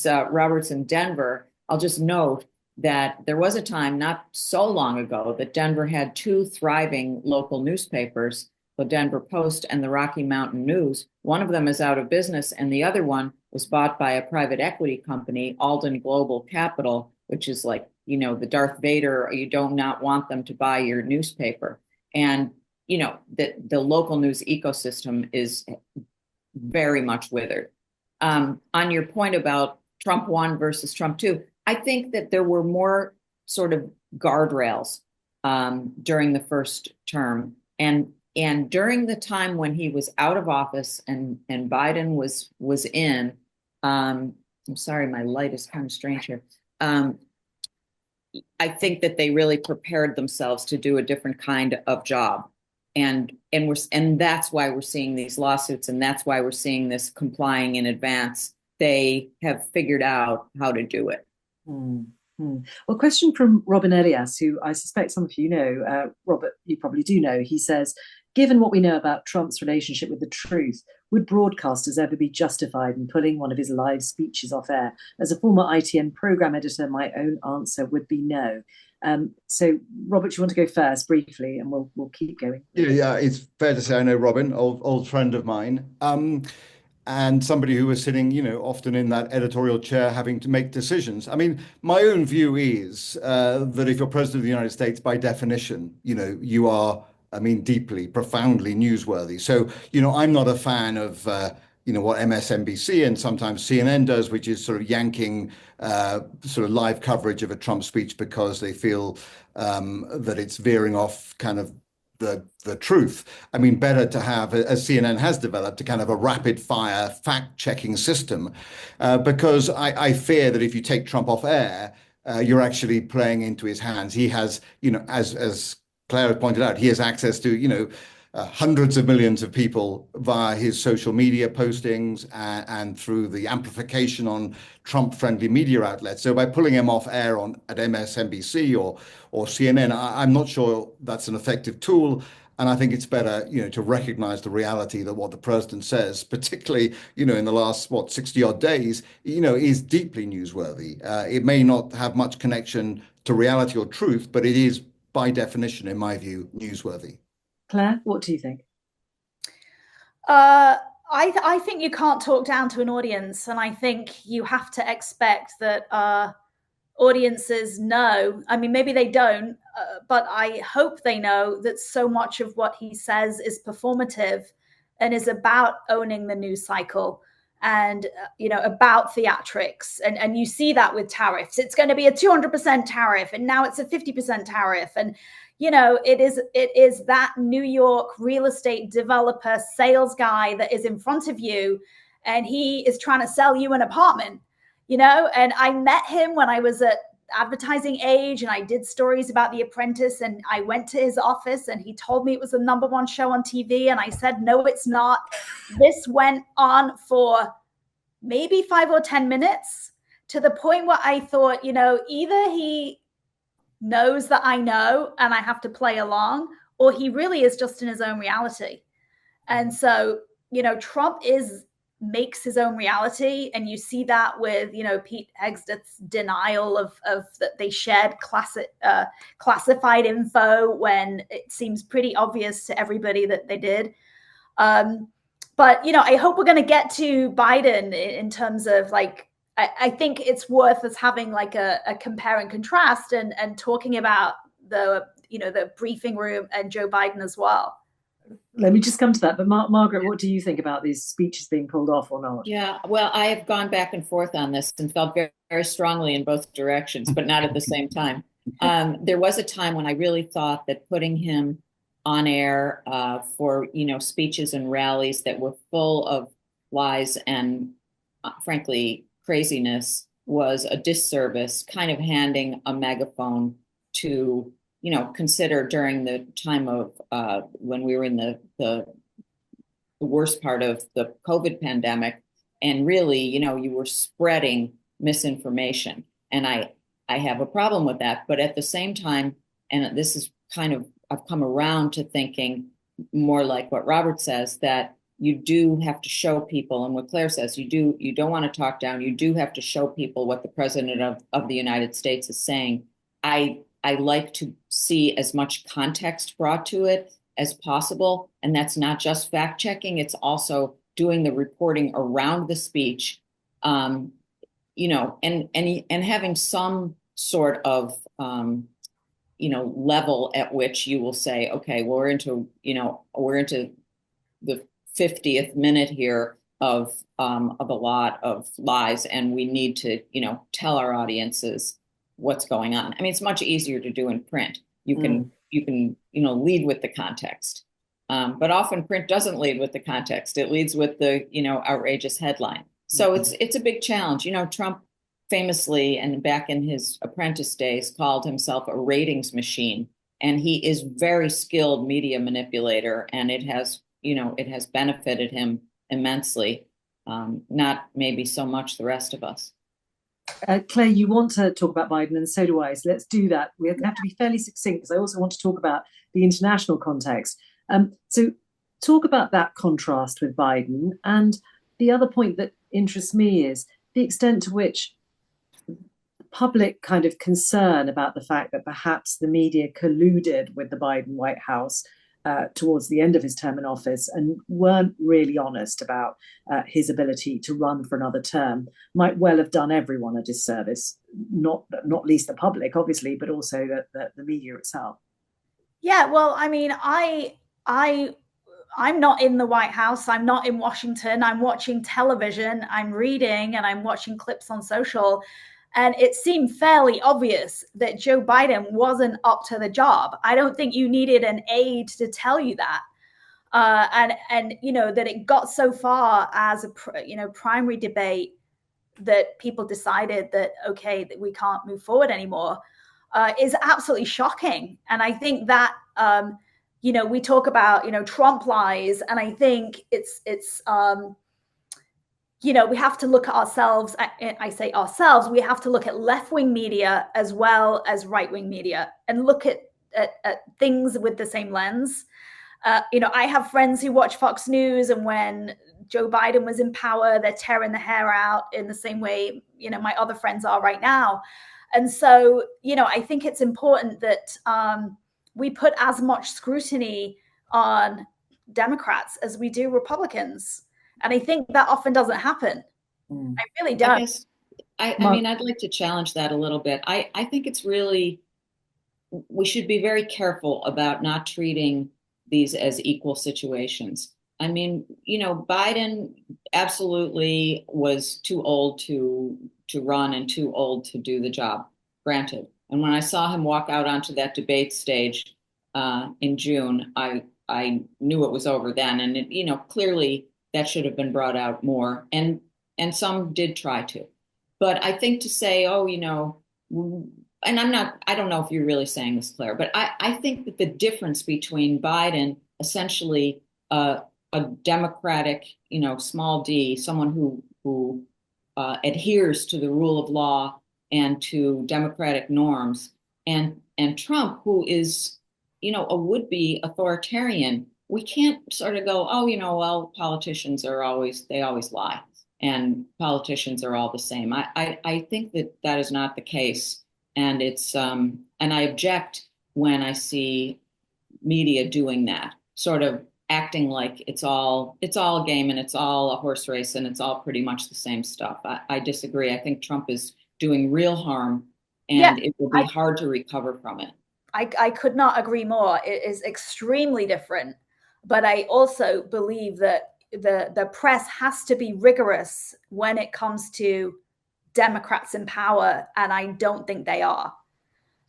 Robert's in Denver, I'll just note that there was a time not so long ago that Denver had two thriving local newspapers, the Denver Post and the Rocky Mountain News. One of them is out of business, and the other one was bought by a private equity company, Alden Global Capital, which is like, you know, the Darth Vader, you do not want them to buy your newspaper. And, you know, the local news ecosystem is very much withered. On your point about Trump 1 versus Trump 2, I think that there were more sort of guardrails during the first term. And during the time when he was out of office and Biden was in, I'm sorry, my light is kind of strange here. I think that they really prepared themselves to do a different kind of job. And that's why we're seeing these lawsuits, and that's why we're seeing this complying in advance. They have figured out how to do it. Well, question from Robin Elias, who I suspect some of you know. Robert, you probably do know. He says, given what we know about Trump's relationship with the truth, would broadcasters ever be justified in pulling one of his live speeches off air? As a former ITN program editor, my own answer would be no. So, Robert, you want to go first briefly, and we'll keep going. Yeah, it's fair to say I know Robin, old friend of mine, and somebody who was sitting, you know, often in that editorial chair having to make decisions. I mean, my own view is that if you're president of the United States, by definition, you know, you are, I mean, deeply, profoundly newsworthy. So, you know, I'm not a fan of, you know, what MSNBC and sometimes CNN does, which is sort of yanking sort of live coverage of a Trump speech because they feel that it's veering off kind of the truth. I mean, better to have, as CNN has developed, a kind of a rapid fire fact checking system, because I fear that if you take Trump off air, you're actually playing into his hands. He has, you know, as Claire has pointed out, he has access to, you know, hundreds of millions of people via his social media postings and through the amplification on Trump-friendly media outlets. So by pulling him off air at MSNBC or CNN, I'm not sure that's an effective tool. And I think it's better, you know, to recognize the reality that what the president says, particularly, you know, in the last, 60 odd days, you know, is deeply newsworthy. It may not have much connection to reality or truth, but it is by definition, in my view, newsworthy. Claire, what do you think? I think you can't talk down to an audience, and I think you have to expect that audiences know. I mean, maybe they don't, but I hope they know that so much of what he says is performative and is about owning the news cycle and you know, about theatrics. And you see that with tariffs. It's going to be a 200% tariff, and now it's a 50% tariff. And you know, it is that New York real estate developer sales guy that is in front of you, and he is trying to sell you an apartment, you know. And I met him when I was at Advertising Age, and I did stories about The Apprentice, and I went to his office and he told me it was the #1 show on TV, and I said, no, it's not. This went on for maybe 5 or 10 minutes, to the point where I thought, you know, either he knows that I know and I have to play along, or he really is just in his own reality. And so, you know, Trump makes his own reality, and you see that with, you know, Pete Hegseth's denial of that they shared classified info when it seems pretty obvious to everybody that they did. But you know, I hope we're going to get to Biden in terms of like, I think it's worth us having like a compare and contrast and talking about the, you know, the briefing room and Joe Biden as well. Let me just come to that. But Margaret, what do you think about these speeches being pulled off or not? Yeah, well, I have gone back and forth on this and felt very, very strongly in both directions, but not at the same time. There was a time when I really thought that putting him on air for, speeches and rallies that were full of lies and, frankly, craziness was a disservice, kind of handing a megaphone to, consider during the time of when we were in the worst part of the COVID pandemic. And really, you were spreading misinformation. And I have a problem with that. But at the same time, and this is kind of, I've come around to thinking more like what Robert says, that you do have to show people, and what Claire says, you don't want to talk down. You do have to show people what the president of the United States is saying. I like to see as much context brought to it as possible. And that's not just fact checking. It's also doing the reporting around the speech, and having some sort of, level at which you will say, okay, well, we're into the 50th minute here of a lot of lies, and we need to, tell our audiences what's going on. I mean, it's much easier to do in print. You can lead with the context, but often print doesn't lead with the context. It leads with the outrageous headline. So it's a big challenge. Trump famously, and back in his apprentice days, called himself a ratings machine, and he is very skilled media manipulator, and it has benefited him immensely. Not maybe so much the rest of us. Claire, you want to talk about Biden, and so do I. So let's do that. We have to be fairly succinct because I also want to talk about the international context. So talk about that contrast with Biden. And the other point that interests me is the extent to which public kind of concern about the fact that perhaps the media colluded with the Biden White House towards the end of his term in office and weren't really honest about his ability to run for another term, might well have done everyone a disservice, not least the public, obviously, but also the media itself. Yeah, well, I mean, I'm not in the White House. I'm not in Washington. I'm watching television. I'm reading, and I'm watching clips on social. And it seemed fairly obvious that Joe Biden wasn't up to the job. I don't think you needed an aide to tell you that. And that it got so far as a primary debate that people decided that, okay, that we can't move forward anymore, is absolutely shocking. And I think that, we talk about, Trump lies, and I think it's we have to look at ourselves. I say ourselves, we have to look at left-wing media as well as right-wing media and look at things with the same lens. I have friends who watch Fox News, and when Joe Biden was in power, they're tearing their hair out in the same way, my other friends are right now. And so, I think it's important that we put as much scrutiny on Democrats as we do Republicans. And I think that often doesn't happen. I really don't. I mean, I'd like to challenge that a little bit. I think it's really, we should be very careful about not treating these as equal situations. I mean, Biden absolutely was too old to run and too old to do the job, granted. And when I saw him walk out onto that debate stage in June, I knew it was over then. And it, clearly that should have been brought out more. And some did try to. But I think to say, and I don't know if you're really saying this, Claire, but I think that the difference between Biden, essentially a Democratic, small d, someone who adheres to the rule of law and to democratic norms, and Trump, who is, a would-be authoritarian, we can't sort of go, well, politicians they always lie, and politicians are all the same. I think that is not the case. And it's, and I object when I see media doing that, sort of acting like it's all a game and it's all a horse race and it's all pretty much the same stuff. I disagree. I think Trump is doing real harm, and it will be hard to recover from it. I could not agree more. It is extremely different. But I also believe that the press has to be rigorous when it comes to Democrats in power, and I don't think they are.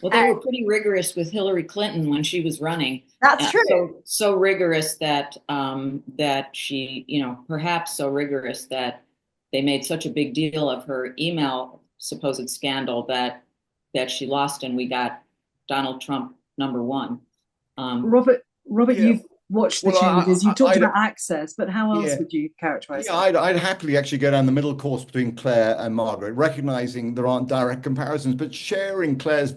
Well, they were pretty rigorous with Hillary Clinton when she was running. That's true. So rigorous that that she, perhaps so rigorous that they made such a big deal of her email supposed scandal that she lost, and we got Donald Trump #1. Robert, Yeah. you've watched the changes. You talked about access, but how else would you characterize it? I'd happily actually go down the middle course between Claire and Margaret, recognizing there aren't direct comparisons, but sharing Claire's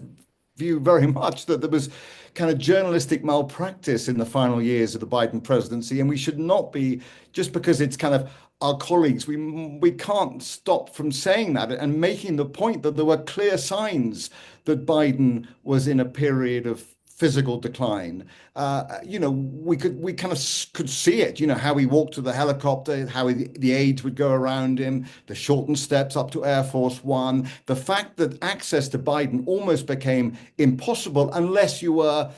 view very much that there was kind of journalistic malpractice in the final years of the Biden presidency, and we should not be, just because it's kind of our colleagues, we can't stop from saying that and making the point that there were clear signs that Biden was in a period of physical decline. We kind of could see it, how he walked to the helicopter, how the aides would go around him, the shortened steps up to Air Force One, the fact that access to Biden almost became impossible unless you were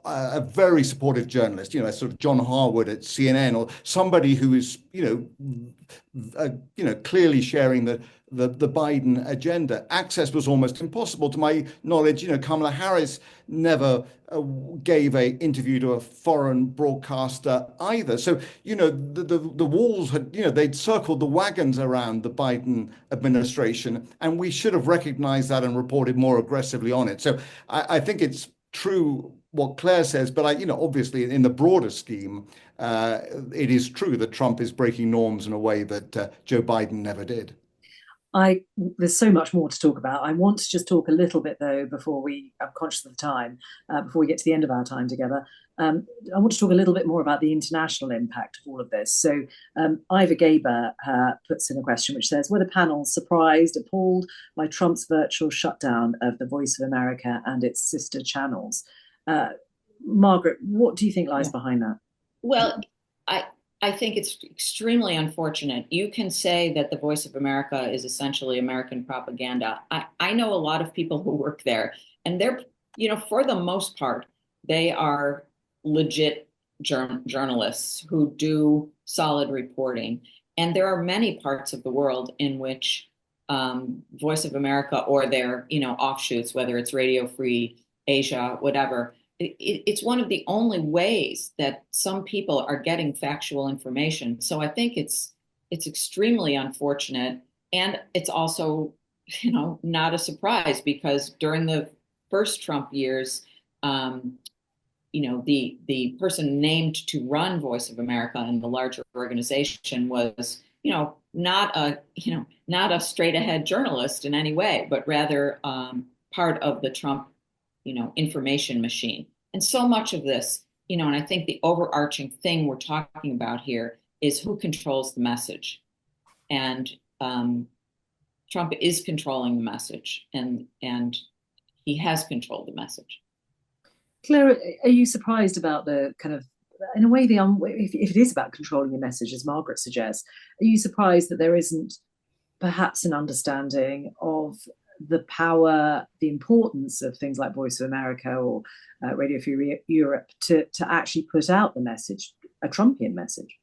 a very supportive journalist, sort of John Harwood at CNN, or somebody who is, clearly sharing the Biden agenda. Access was almost impossible. To my knowledge, Kamala Harris never gave an interview to a foreign broadcaster either. So, the walls had, they'd circled the wagons around the Biden administration, and we should have recognized that and reported more aggressively on it. So I think it's true what Claire says, but obviously in the broader scheme, it is true that Trump is breaking norms in a way that Joe Biden never did. There's so much more to talk about. I want to just talk a little bit, though, before I'm conscious of the time, before we get to the end of our time together. I want to talk a little bit more about the international impact of all of this. So Ivor Gaber puts in a question which says, were the panel surprised, appalled by Trump's virtual shutdown of the Voice of America and its sister channels? Margaret, what do you think lies behind that? Well, I think it's extremely unfortunate. You can say that the Voice of America is essentially American propaganda. I know a lot of people who work there, and they're, for the most part, they are legit journalists who do solid reporting. And there are many parts of the world in which Voice of America or their, offshoots, whether it's Radio Free Asia, whatever, it's one of the only ways that some people are getting factual information. So I think it's extremely unfortunate. And it's also, not a surprise, because during the first Trump years, the person named to run Voice of America and the larger organization was, not a straight ahead journalist in any way, but rather part of the Trump information machine. And so much of this, and I think the overarching thing we're talking about here is who controls the message. And Trump is controlling the message, and he has controlled the message. Claire, are you surprised about the kind of, in a way, if it is about controlling the message, as Margaret suggests, are you surprised that there isn't perhaps an understanding of the power, the importance of things like Voice of America or Radio Free Europe to actually put out the message, a Trumpian message?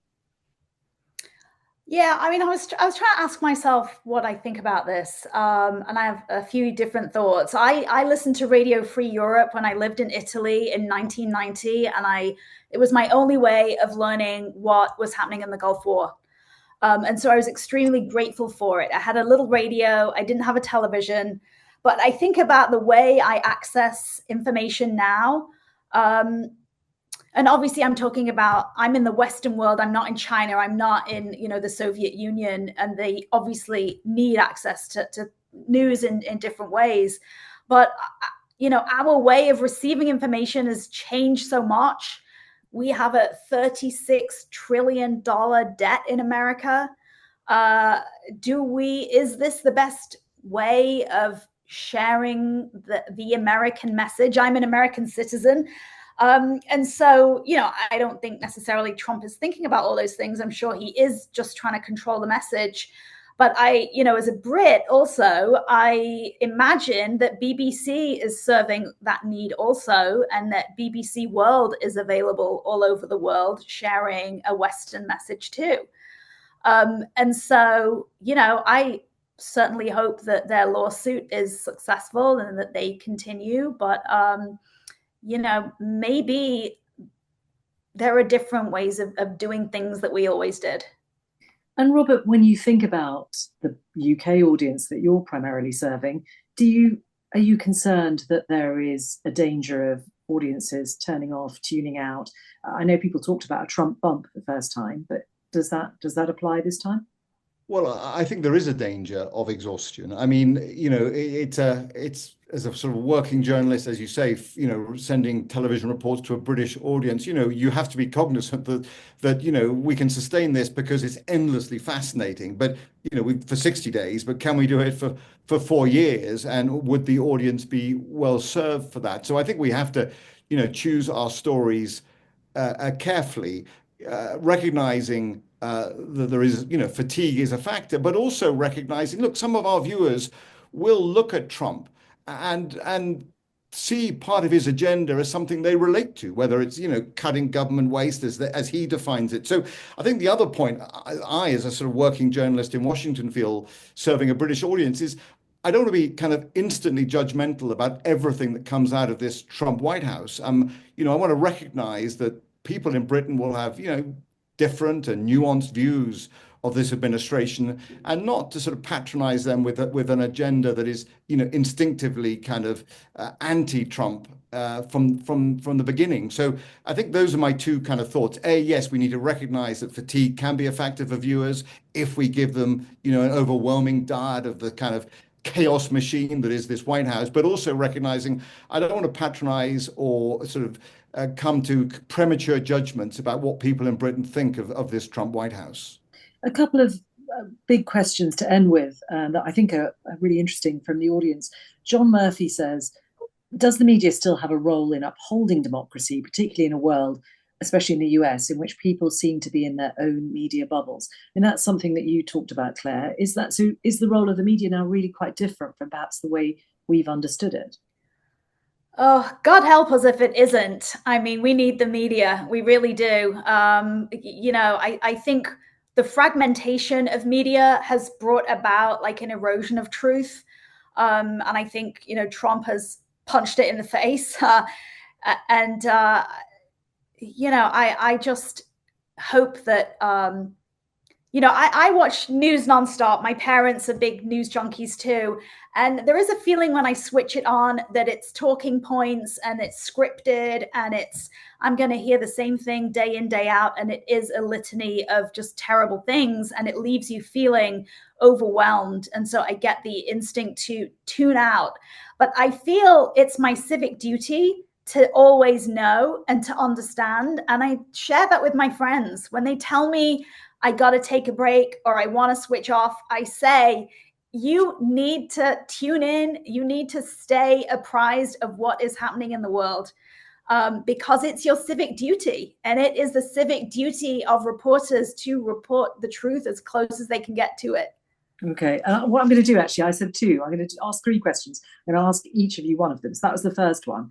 Yeah, I was trying to ask myself what I think about this, and I have a few different thoughts. I listened to Radio Free Europe when I lived in Italy in 1990, and it was my only way of learning what was happening in the Gulf War. And so I was extremely grateful for it. I had a little radio. I didn't have a television. But I think about the way I access information now. And obviously, I'm talking about, I'm in the Western world. I'm not in China. I'm not in, the Soviet Union. And they obviously need access to news in different ways. But, our way of receiving information has changed so much. We have a $36 trillion debt in America. Is this the best way of sharing the American message? I'm an American citizen. And so, I don't think necessarily Trump is thinking about all those things. I'm sure he is just trying to control the message. But as a Brit also, I imagine that BBC is serving that need also, and that BBC World is available all over the world, sharing a Western message too. And so, I certainly hope that their lawsuit is successful and that they continue. But, maybe there are different ways of doing things that we always did. And Robert, when you think about the UK audience that you're primarily serving, are you concerned that there is a danger of audiences turning off, tuning out? I know people talked about a Trump bump the first time, but does that apply this time? Well, I think there is a danger of exhaustion. I mean, it's as a sort of working journalist, as you say, sending television reports to a British audience, you have to be cognizant that we can sustain this because it's endlessly fascinating. But, for 60 days, but can we do it for 4 years? And would the audience be well served for that? So I think we have to, choose our stories carefully, recognizing that there is, fatigue is a factor, but also recognizing, look, some of our viewers will look at Trump and see part of his agenda as something they relate to, whether it's, cutting government waste as he defines it. So I think the other point I, as a sort of working journalist in Washington, feel serving a British audience is I don't want to be kind of instantly judgmental about everything that comes out of this Trump White House. I want to recognize that people in Britain will have, different and nuanced views of this administration, and not to sort of patronize them with an agenda that is, instinctively kind of anti-Trump from the beginning. So I think those are my two kind of thoughts. Yes, we need to recognize that fatigue can be a factor for viewers if we give them, an overwhelming diet of the kind of chaos machine that is this White House, but also recognizing I don't want to patronize or sort of come to premature judgments about what people in Britain think of this Trump White House. A couple of big questions to end with that I think are really interesting from the audience. John Murphy says, does the media still have a role in upholding democracy, particularly in a world, especially in the US, in which people seem to be in their own media bubbles? And that's something that you talked about, Claire. Is the role of the media now really quite different from perhaps the way we've understood it? Oh, God help us if it isn't. I mean, we need the media. We really do. I think the fragmentation of media has brought about like an erosion of truth. And I think, Trump has punched it in the face. I just hope that, I watch news nonstop. My parents are big news junkies too. And there is a feeling when I switch it on that it's talking points and it's scripted and I'm going to hear the same thing day in, day out. And it is a litany of just terrible things. And it leaves you feeling overwhelmed. And so I get the instinct to tune out. But I feel it's my civic duty to always know and to understand. And I share that with my friends. When they tell me I got to take a break or I want to switch off, I say, you need to tune in. You need to stay apprised of what is happening in the world because it's your civic duty. And it is the civic duty of reporters to report the truth as close as they can get to it. Okay. What I'm going to do, actually, I said two. I'm going to ask 3 questions. I'm going to ask each of you one of them. So that was the first one.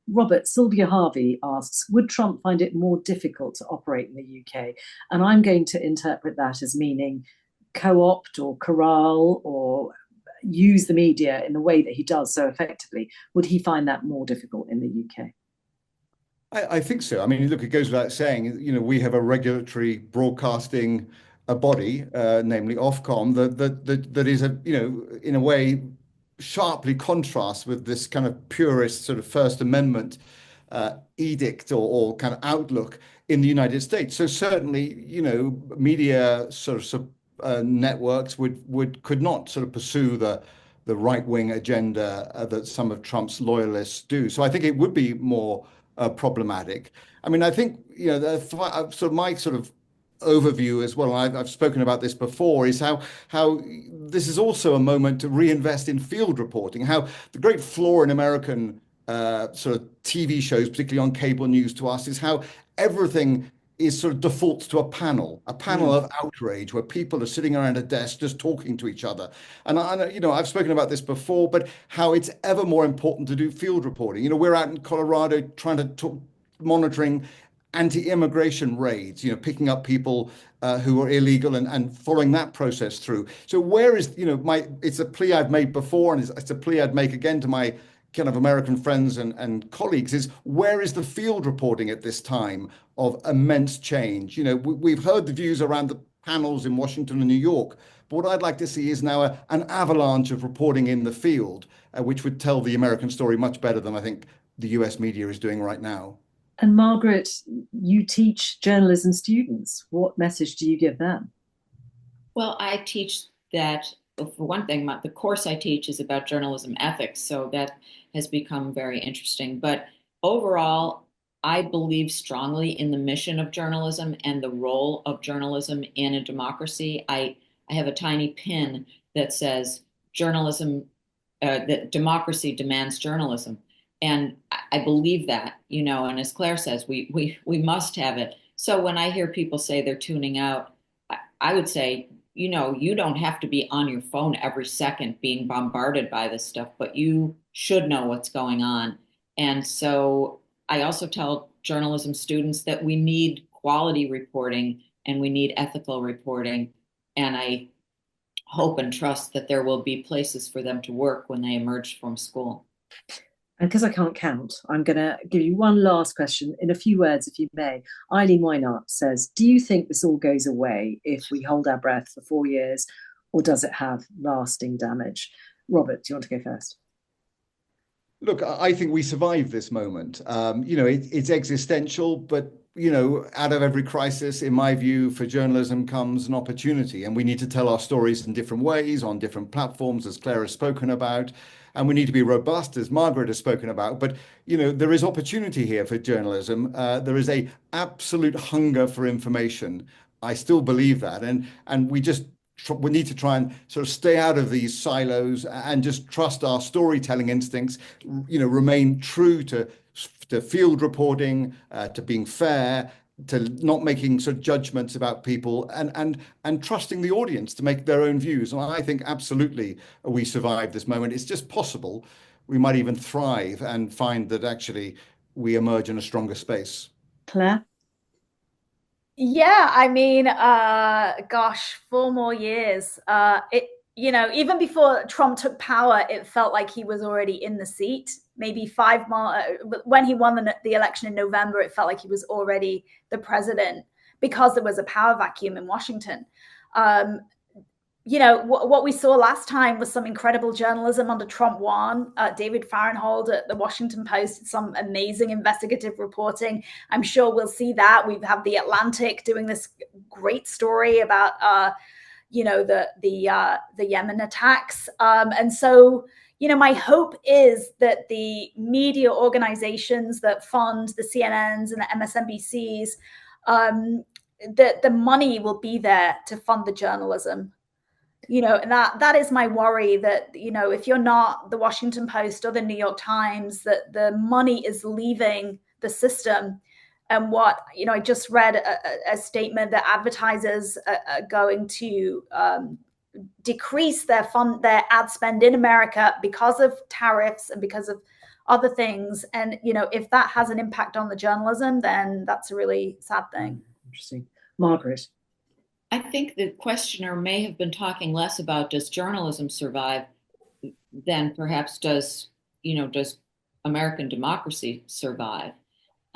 Robert, Sylvia Harvey asks, would Trump find it more difficult to operate in the UK? And I'm going to interpret that as meaning co-opt or corral or use the media in the way that he does so effectively. Would he find that more difficult in the UK? I think so. I mean, look, it goes without saying, we have a regulatory broadcasting body, namely Ofcom, that is in a way sharply contrasts with this kind of purist sort of First Amendment edict or kind of outlook in the United States. So certainly, media sort of networks could not sort of pursue the right-wing agenda that some of Trump's loyalists do. So I think it would be more problematic. I mean, I think my sort of overview as well, and I've spoken about this before, is how this is also a moment to reinvest in field reporting. How the great flaw in American sort of TV shows, particularly on cable news to us, is how everything is sort of defaults to a panel of outrage where people are sitting around a desk just talking to each other. And I've spoken about this before, but how it's ever more important to do field reporting. We're out in Colorado trying to talk, monitoring anti-immigration raids, picking up people who are illegal and following that process through. So where is, it's a plea I've made before, and it's a plea I'd make again to my kind of American friends and colleagues, is where is the field reporting at this time of immense change? We've heard the views around the panels in Washington and New York, but what I'd like to see is now an avalanche of reporting in the field, which would tell the American story much better than I think the US media is doing right now. And Margaret, you teach journalism students. What message do you give them? Well, I teach that, for one thing, the course I teach is about journalism ethics, so that has become very interesting. But overall, I believe strongly in the mission of journalism and the role of journalism in a democracy. I have a tiny pin that says journalism, that democracy demands journalism. And I believe that, and as Claire says, we must have it. So when I hear people say they're tuning out, I would say, you don't have to be on your phone every second being bombarded by this stuff, but you should know what's going on. And so I also tell journalism students that we need quality reporting and we need ethical reporting. And I hope and trust that there will be places for them to work when they emerge from school. And because I can't count, I'm going to give you one last question in a few words, if you may. Eileen Weinart says, do you think this all goes away if we hold our breath for 4 years, or does it have lasting damage? Robert, do you want to go first? Look, I think we survived this moment. It's existential, but, out of every crisis, in my view, for journalism comes an opportunity. And we need to tell our stories in different ways, on different platforms, as Claire has spoken about. And we need to be robust, as Margaret has spoken about. But, there is opportunity here for journalism. There is a absolute hunger for information. I still believe that. And we need to try and sort of stay out of these silos and just trust our storytelling instincts, remain true to field reporting, to being fair, to not making sort of judgments about people, and trusting the audience to make their own views. And I think absolutely we survived this moment. It's just possible we might even thrive and find that actually we emerge in a stronger space. Claire? Yeah, I mean, gosh, 4 more years. Even before Trump took power, it felt like he was already in the seat. Maybe 5 more. When he won the election in November, it felt like he was already the president because there was a power vacuum in Washington. What we saw last time was some incredible journalism under Trump 1. David Fahrenthold at the Washington Post did some amazing investigative reporting. I'm sure we'll see that. We have the Atlantic doing this great story about, the Yemen attacks. And so, my hope is that the media organizations that fund the CNNs and the MSNBCs, that the money will be there to fund the journalism. And that is my worry, that, if you're not the Washington Post or the New York Times, that the money is leaving the system. And I just read a statement that advertisers are going to decrease their ad spend in America because of tariffs and because of other things. And, if that has an impact on the journalism, then that's a really sad thing. Interesting. Margaret? I think the questioner may have been talking less about does journalism survive than perhaps does American democracy survive.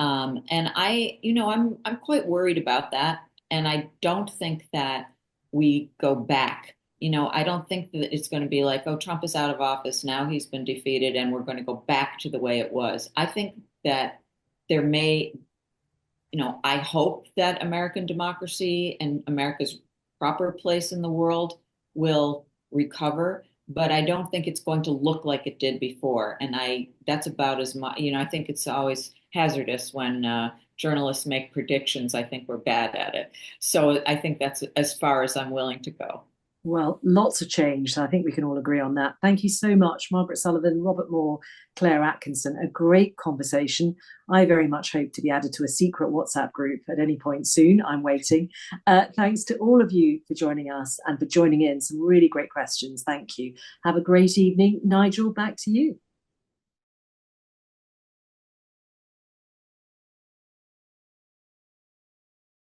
And I'm quite worried about that. And I don't think that we go back. I don't think that it's going to be like, oh, Trump is out of office. Now he's been defeated and we're going to go back to the way it was. I think that there may, I hope that American democracy and America's proper place in the world will recover, but I don't think it's going to look like it did before. And that's about as much, I think it's always hazardous when journalists make predictions. I think we're bad at it. So I think that's as far as I'm willing to go. Well, lots of change. So I think we can all agree on that. Thank you so much, Margaret Sullivan, Robert Moore, Claire Atkinson. A great conversation. I very much hope to be added to a secret WhatsApp group at any point soon. I'm waiting. Thanks to all of you for joining us and for joining in. Some really great questions. Thank you. Have a great evening. Nigel, back to you.